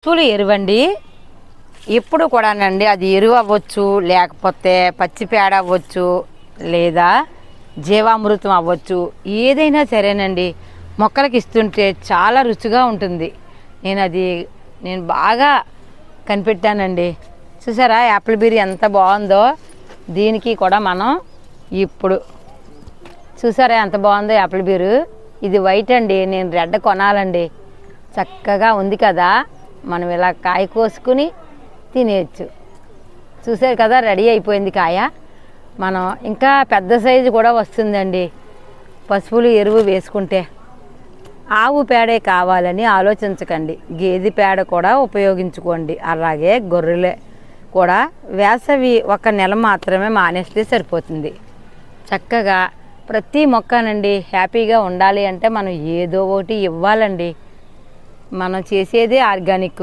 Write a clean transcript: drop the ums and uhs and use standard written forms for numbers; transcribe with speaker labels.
Speaker 1: పశువుల ఎరువండి ఎప్పుడు కూడానండి, అది ఎరువు అవ్వచ్చు, లేకపోతే పచ్చి పేడ అవ్వచ్చు, లేదా జీవామృతం అవ్వచ్చు, ఏదైనా సరేనండి మొక్కలకి ఇస్తుంటే చాలా రుచిగా ఉంటుంది. నేను బాగా కనిపెట్టానండి. చూసారా యాపిల్ బీర్ ఎంత బాగుందో. దీనికి కూడా మనం ఇప్పుడు చూసారా ఎంత బాగుందో యాపిల్ బీరు. ఇది వైట్ అండి, నేను రెడ్ కొనాలండి. చక్కగా ఉంది కదా, మనం ఇలా కాయ కోసుకుని తినేయచ్చు. చూసారు కదా, రెడీ అయిపోయింది కాయ. మనం ఇంకా పెద్ద సైజు కూడా వస్తుందండి పశువులు ఎరువు వేసుకుంటే. ఆవు పేడే కావాలని ఆలోచించకండి, గేదె పేడ కూడా ఉపయోగించుకోండి. అలాగే గొర్రెలే కూడా వేసవి 1 నెల మాత్రమే మానేస్తే సరిపోతుంది. చక్కగా ప్రతి మొక్కనండి హ్యాపీగా ఉండాలి అంటే మనం ఏదో ఒకటి ఇవ్వాలండి. మనం చేసేదే ఆర్గానిక్.